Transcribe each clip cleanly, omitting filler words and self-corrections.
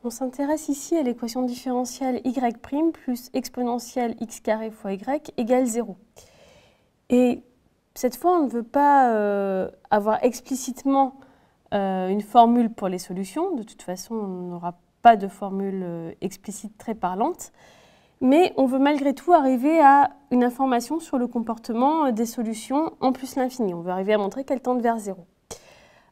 On s'intéresse ici à l'équation différentielle y' plus exponentielle x carré fois y égale 0. Et cette fois, on ne veut pas avoir explicitement une formule pour les solutions. De toute façon, on n'aura pas de formule explicite très parlante. Mais on veut malgré tout arriver à une information sur le comportement des solutions en plus l'infini. On veut arriver à montrer qu'elles tendent vers 0.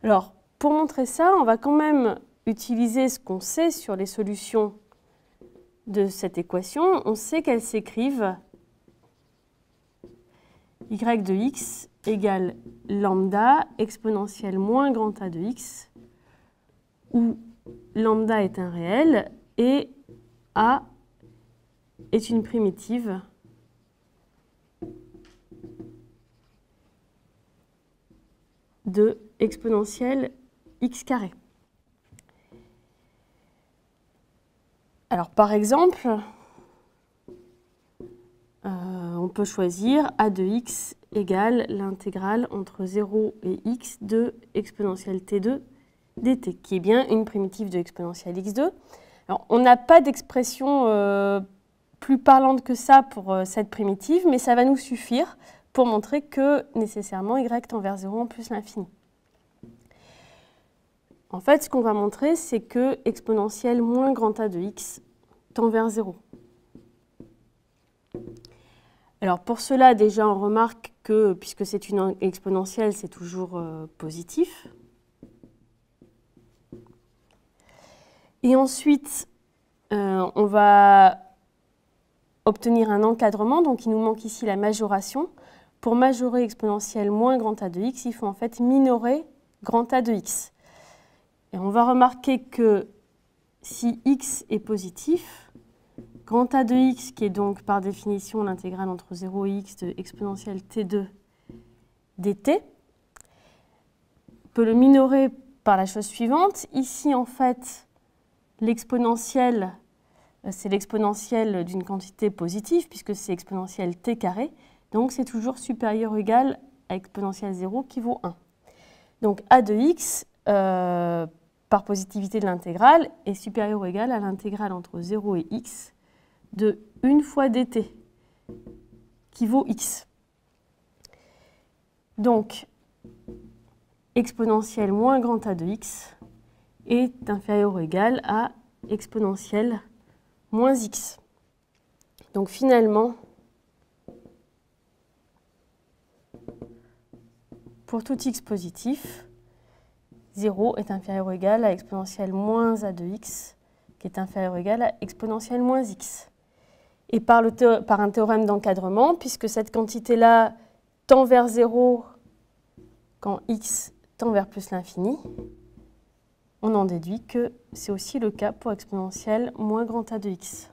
Alors, pour montrer ça, on va quand même utiliser ce qu'on sait sur les solutions de cette équation. On sait qu'elles s'écrivent y de x égale lambda exponentielle moins grand A de x, où lambda est un réel et A est une primitive de exponentielle x carré. Alors par exemple, on peut choisir a de x égale l'intégrale entre 0 et x de exponentielle t2 dt, qui est bien une primitive de exponentielle x2. Alors, on n'a pas d'expression plus parlante que ça pour cette primitive, mais ça va nous suffire pour montrer que nécessairement y tend vers 0 en plus l'infini. En fait, ce qu'on va montrer, c'est que exponentielle moins grand A de x tend vers 0. Alors pour cela, déjà, on remarque que, puisque c'est une exponentielle, c'est toujours positif. Et ensuite, on va obtenir un encadrement, donc il nous manque ici la majoration. Pour majorer exponentielle moins grand A de x, il faut en fait minorer grand A de x. Et on va remarquer que si x est positif, grand A de x, qui est donc par définition l'intégrale entre 0 et x de exponentielle t2 dt, on peut le minorer par la chose suivante. Ici, en fait, l'exponentielle, c'est l'exponentielle d'une quantité positive, puisque c'est exponentielle t carré. Donc, c'est toujours supérieur ou égal à exponentielle 0 qui vaut 1. Donc, a de x, par positivité de l'intégrale, est supérieur ou égal à l'intégrale entre 0 et x de 1 fois dt, qui vaut x. Donc, exponentielle moins grand A de x est inférieur ou égal à exponentielle moins x. Donc finalement, pour tout x positif, 0 est inférieur ou égal à exponentielle moins A de x, qui est inférieur ou égal à exponentielle moins x. Et par un théorème d'encadrement, puisque cette quantité-là tend vers 0 quand x tend vers plus l'infini, on en déduit que c'est aussi le cas pour exponentielle moins grand A de x.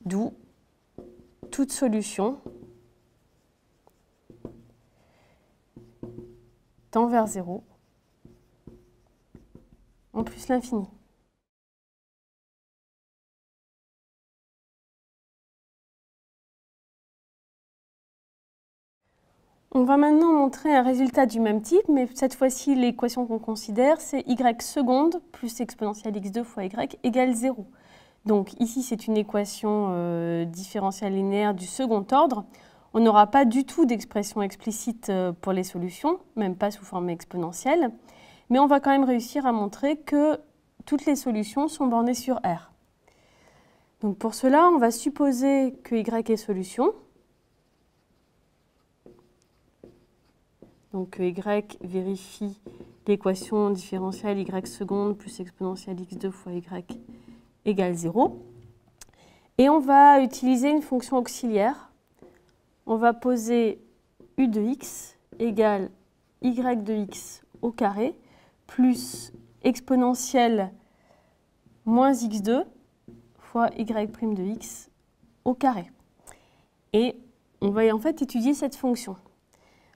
D'où toute solution tend vers 0 en plus l'infini. On va maintenant montrer un résultat du même type, mais cette fois-ci, l'équation qu'on considère, c'est y seconde plus exponentielle x2 fois y égale 0. Donc ici, c'est une équation différentielle linéaire du second ordre. On n'aura pas du tout d'expression explicite pour les solutions, même pas sous forme exponentielle, mais on va quand même réussir à montrer que toutes les solutions sont bornées sur R. Donc pour cela, on va supposer que y est solution. Donc y vérifie l'équation différentielle y seconde plus exponentielle x2 fois y égale 0. Et on va utiliser une fonction auxiliaire. On va poser u de x égale y de x au carré plus exponentielle moins x2 fois y' de x au carré. Et on va en fait étudier cette fonction.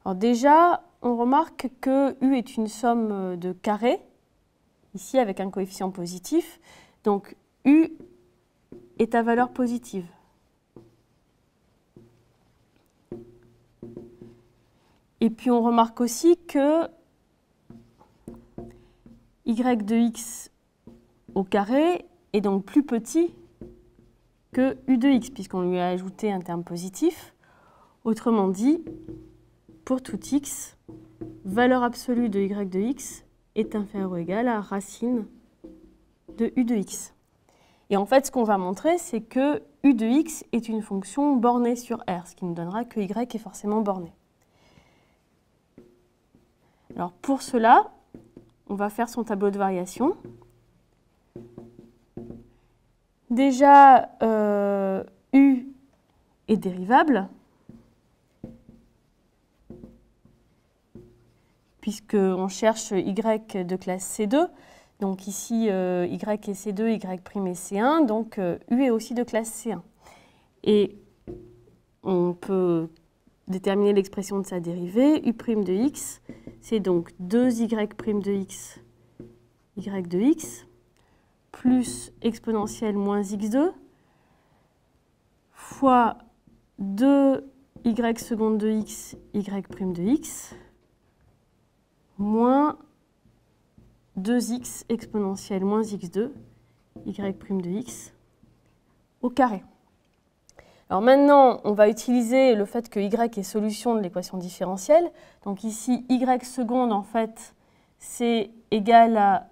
Alors déjà, on remarque que u est une somme de carrés, ici avec un coefficient positif. Donc u est à valeur positive. Et puis on remarque aussi que y de x au carré est donc plus petit que u de x, puisqu'on lui a ajouté un terme positif. Autrement dit, pour tout x, valeur absolue de y de x est inférieure ou égale à racine de u de x. Et en fait, ce qu'on va montrer, c'est que u de x est une fonction bornée sur R, ce qui nous donnera que y est forcément borné. Alors pour cela, on va faire son tableau de variation. Déjà, u est dérivable, puisqu'on cherche y de classe C2. Donc ici, y est C2, y' est C1, donc u est aussi de classe C1. Et on peut déterminer l'expression de sa dérivée. U' de x, c'est donc 2y' de x, y de x, plus exponentielle moins x2, fois 2y seconde de x, y' de x, moins 2x exponentielle moins x2, y' de x, au carré. Alors maintenant, on va utiliser le fait que y est solution de l'équation différentielle. Donc ici, y seconde, en fait, c'est égal à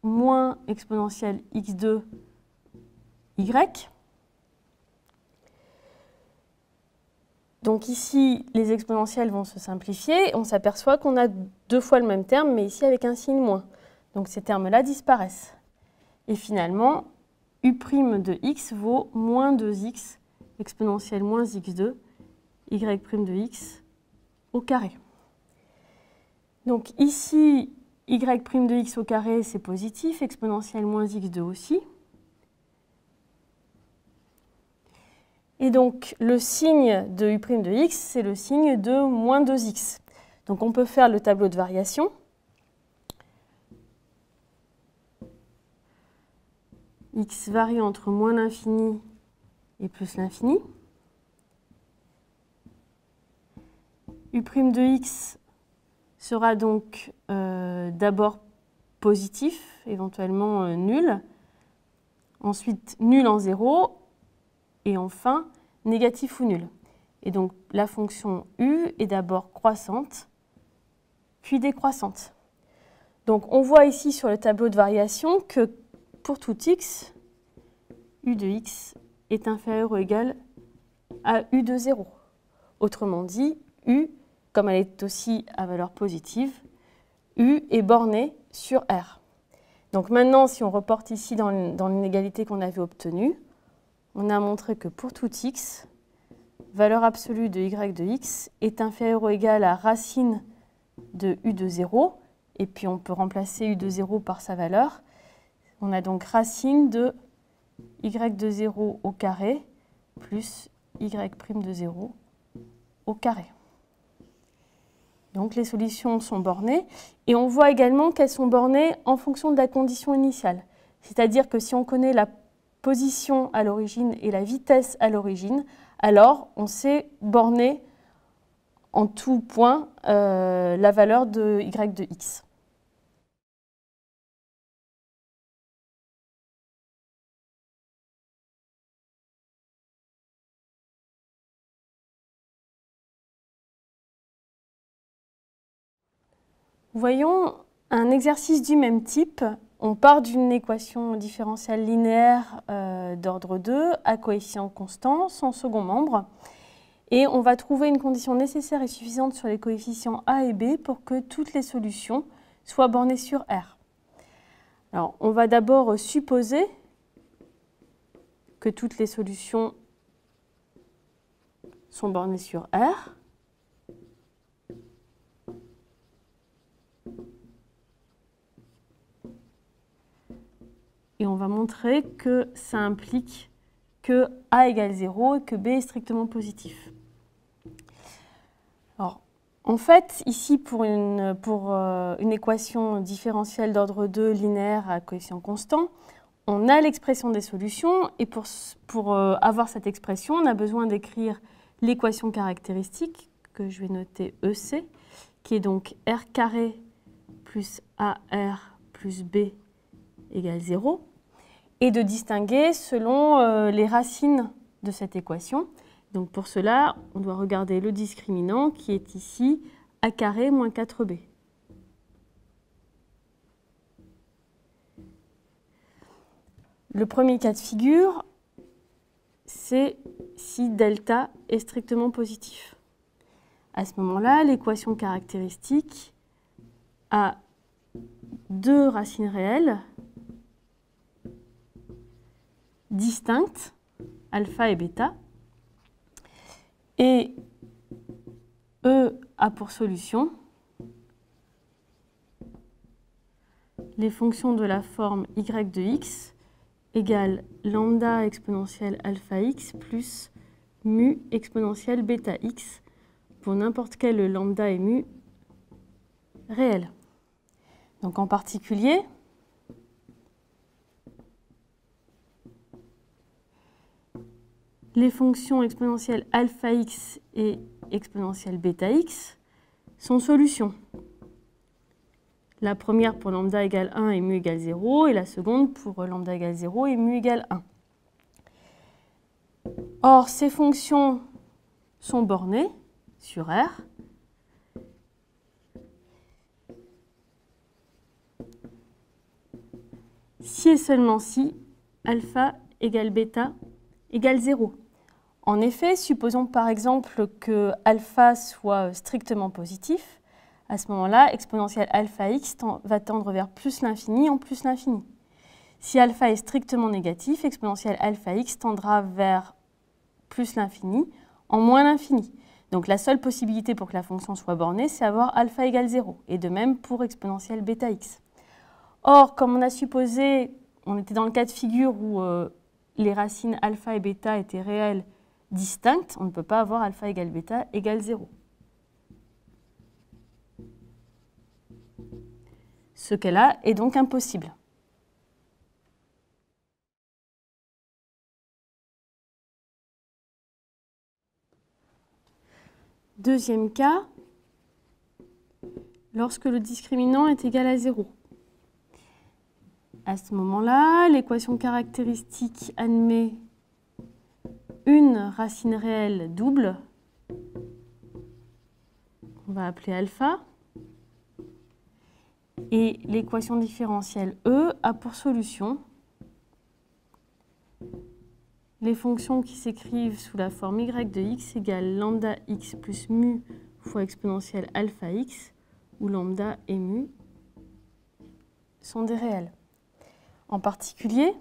moins exponentielle x2 y. Donc ici, les exponentielles vont se simplifier. On s'aperçoit qu'on a deux fois le même terme, mais ici avec un signe moins. Donc ces termes-là disparaissent. Et finalement, u' de x vaut moins 2x exponentielle moins x2, y' de x au carré. Donc ici, y' de x au carré, c'est positif, exponentielle moins x2 aussi. Et donc, le signe de u' de x, c'est le signe de moins 2x. Donc, on peut faire le tableau de variation. X varie entre moins l'infini et plus l'infini. U' de x sera donc d'abord positif, éventuellement nul. Ensuite, nul en 0. Et enfin, négatif ou nul. Et donc, la fonction u est d'abord croissante, puis décroissante. Donc, on voit ici sur le tableau de variation que pour tout x, u de x est inférieur ou égal à u de 0. Autrement dit, u, comme elle est aussi à valeur positive, u est borné sur R. Donc maintenant, si on reporte ici dans l'inégalité qu'on avait obtenue, on a montré que pour tout x, valeur absolue de y de x est inférieure ou égale à racine de u de 0. Et puis on peut remplacer u de 0 par sa valeur. On a donc racine de y de 0 au carré plus y' de 0 au carré. Donc les solutions sont bornées. Et on voit également qu'elles sont bornées en fonction de la condition initiale. C'est-à-dire que si on connaît la position à l'origine et la vitesse à l'origine, alors on sait borner en tout point la valeur de y de x. Voyons un exercice du même type. On part d'une équation différentielle linéaire d'ordre 2 à coefficient constant, sans second membre. Et on va trouver une condition nécessaire et suffisante sur les coefficients a et b pour que toutes les solutions soient bornées sur R. Alors, on va d'abord supposer que toutes les solutions sont bornées sur R. Et on va montrer que ça implique que A égale 0 et que B est strictement positif. Alors, en fait, ici, pour une équation différentielle d'ordre 2 linéaire à coefficient constant, on a l'expression des solutions. Et pour avoir cette expression, on a besoin d'écrire l'équation caractéristique, que je vais noter EC, qui est donc R carré plus AR plus b égale 0, et de distinguer selon les racines de cette équation. Donc pour cela, on doit regarder le discriminant qui est ici a carré moins 4b. Le premier cas de figure, c'est si delta est strictement positif. À ce moment-là, l'équation caractéristique a deux racines réelles distinctes, alpha et bêta, et E a pour solution les fonctions de la forme y de x égale lambda exponentielle alpha x plus mu exponentielle bêta x pour n'importe quel lambda et mu réel. Donc en particulier, les fonctions exponentielles alpha x et exponentielle bêta x sont solutions. La première pour lambda égale 1 et mu égale 0, et la seconde pour lambda égale 0 et mu égale 1. Or, ces fonctions sont bornées sur R. Si et seulement si alpha égale bêta égale 0. En effet, supposons par exemple que alpha soit strictement positif. À ce moment-là, exponentielle alpha x va tendre vers plus l'infini en plus l'infini. Si alpha est strictement négatif, exponentielle alpha x tendra vers plus l'infini en moins l'infini. Donc la seule possibilité pour que la fonction soit bornée, c'est avoir alpha égale 0. Et de même pour exponentielle bêta x. Or, comme on a supposé, on était dans le cas de figure où les racines alpha et bêta étaient réelles distinctes, on ne peut pas avoir alpha égale bêta égale 0. Ce cas-là est donc impossible. Deuxième cas, lorsque le discriminant est égal à 0. À ce moment-là, l'équation caractéristique admet une racine réelle double, qu'on va appeler alpha, et l'équation différentielle E a pour solution les fonctions qui s'écrivent sous la forme y de x égale lambda x plus mu fois exponentielle alpha x, où lambda et mu sont des réels. En particulier,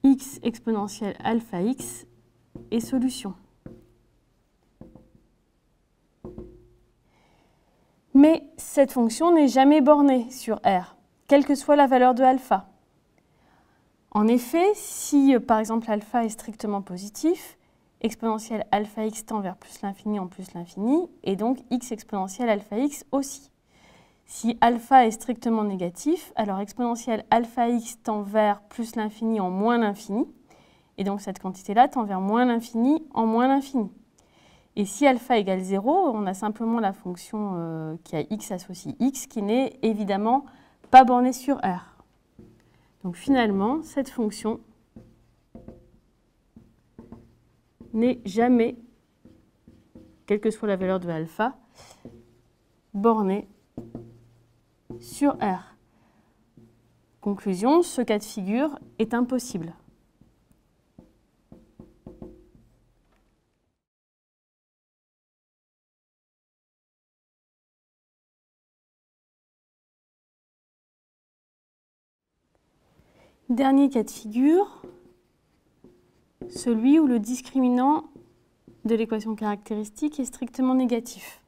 x exponentielle alpha x est solution. Mais cette fonction n'est jamais bornée sur R, quelle que soit la valeur de alpha. En effet, si par exemple alpha est strictement positif, exponentielle alpha x tend vers plus l'infini en plus l'infini, et donc x exponentielle alpha x aussi. Si alpha est strictement négatif, alors exponentielle alpha x tend vers plus l'infini en moins l'infini, et donc cette quantité-là tend vers moins l'infini en moins l'infini. Et si alpha égale 0, on a simplement la fonction qui a x associe x, qui n'est évidemment pas bornée sur R. Donc finalement, cette fonction n'est jamais, quelle que soit la valeur de alpha, bornée sur R. Conclusion, ce cas de figure est impossible. Dernier cas de figure, celui où le discriminant de l'équation caractéristique est strictement négatif.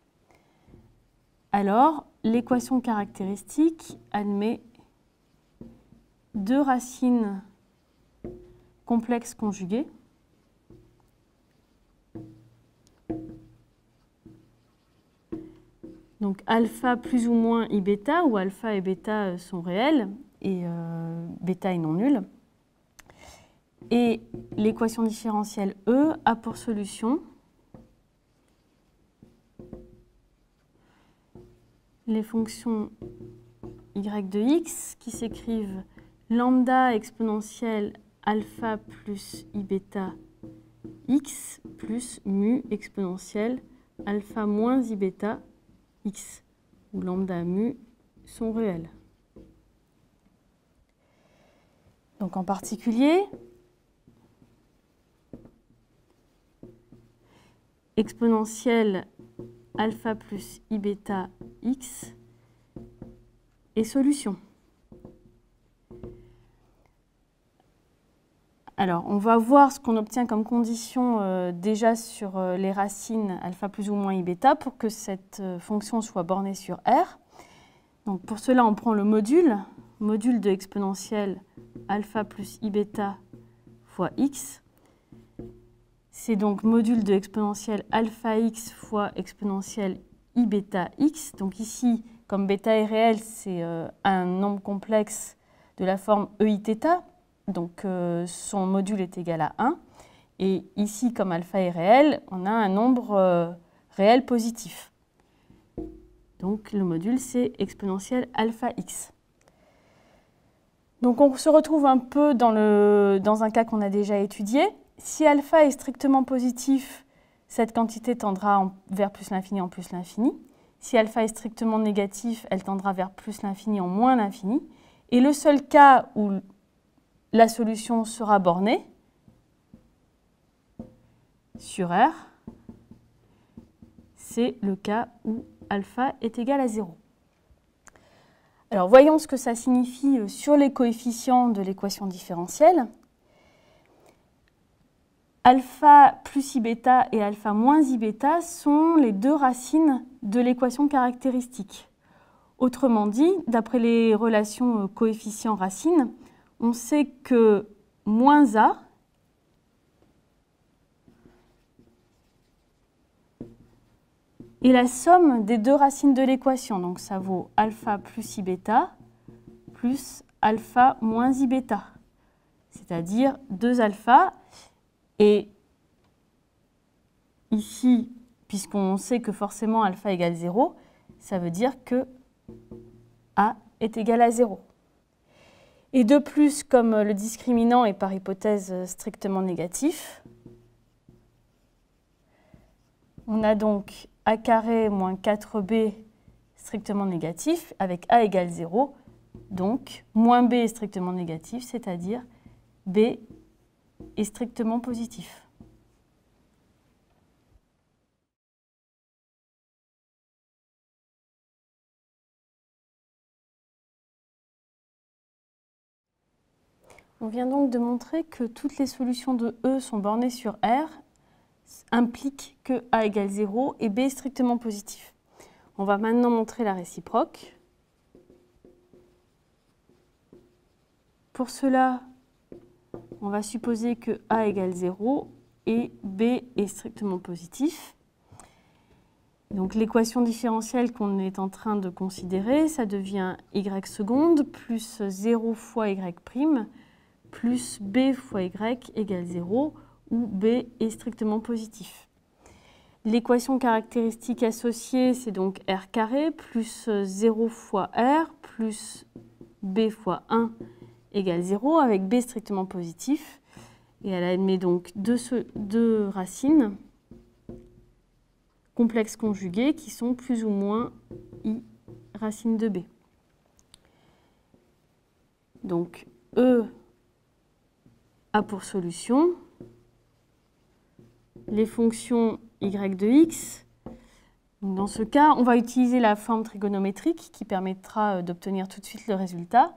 Alors, l'équation caractéristique admet deux racines complexes conjuguées. Donc alpha plus ou moins i bêta, où alpha et bêta sont réels et bêta est non nul. Et l'équation différentielle E a pour solution les fonctions y de x qui s'écrivent lambda exponentielle alpha plus i bêta x plus mu exponentielle alpha moins i bêta x, où lambda mu sont réels. Donc en particulier, exponentielle alpha plus i bêta x est solution. Alors, on va voir ce qu'on obtient comme condition déjà sur les racines alpha plus ou moins i bêta pour que cette fonction soit bornée sur R. Donc, pour cela, on prend le module de exponentielle alpha plus i bêta fois x. C'est donc module de exponentielle alpha x fois exponentielle i bêta x. Donc ici, comme bêta est réel, c'est un nombre complexe de la forme eiθ. Donc son module est égal à 1. Et ici, comme alpha est réel, on a un nombre réel positif. Donc le module, c'est exponentielle alpha x. Donc on se retrouve un peu dans un cas qu'on a déjà étudié. Si alpha est strictement positif, cette quantité tendra vers plus l'infini en plus l'infini. Si alpha est strictement négatif, elle tendra vers plus l'infini en moins l'infini. Et le seul cas où la solution sera bornée sur R, c'est le cas où alpha est égal à 0. Alors voyons ce que ça signifie sur les coefficients de l'équation différentielle. Alpha plus i bêta et alpha moins i bêta sont les deux racines de l'équation caractéristique. Autrement dit, d'après les relations coefficients-racines, on sait que moins a est la somme des deux racines de l'équation. Donc ça vaut alpha plus i bêta plus alpha moins i bêta, c'est-à-dire 2 alpha. Et ici, puisqu'on sait que forcément alpha égale 0, ça veut dire que a est égal à 0. Et de plus, comme le discriminant est par hypothèse strictement négatif, on a donc a carré moins 4b strictement négatif avec a égale 0. Donc, moins b est strictement négatif, c'est-à-dire b est strictement positif. On vient donc de montrer que toutes les solutions de E sont bornées sur R, impliquent que A égale 0 et B est strictement positif. On va maintenant montrer la réciproque. Pour cela, on va supposer que A égale 0 et B est strictement positif. Donc l'équation différentielle qu'on est en train de considérer, ça devient y seconde plus 0 fois y prime plus b fois y égale 0, où b est strictement positif. L'équation caractéristique associée, c'est donc r carré plus 0 fois r plus b fois 1 égale 0, avec b strictement positif. Et elle admet donc deux racines complexes conjuguées qui sont plus ou moins i racine de b. Donc E a pour solution les fonctions y de x. Dans ce cas, on va utiliser la forme trigonométrique qui permettra d'obtenir tout de suite le résultat.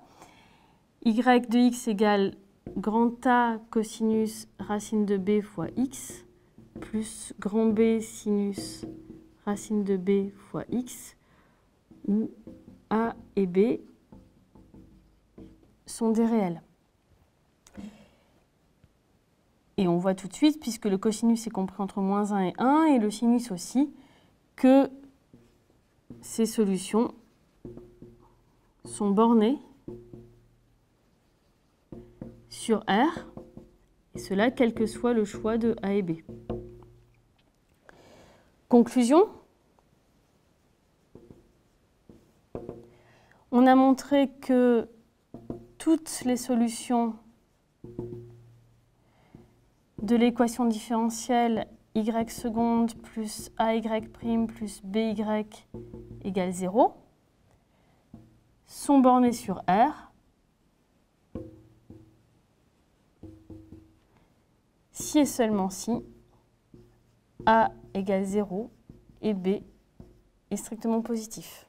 Y de x égale grand A cosinus racine de b fois x plus grand B sinus racine de b fois x, où A et B sont des réels. Et on voit tout de suite, puisque le cosinus est compris entre moins 1 et 1, et le sinus aussi, que ces solutions sont bornées sur R, et cela quel que soit le choix de A et B. Conclusion. On a montré que toutes les solutions de l'équation différentielle y seconde plus ay' plus by égale 0 sont bornées sur R si et seulement si A égale 0 et B est strictement positif.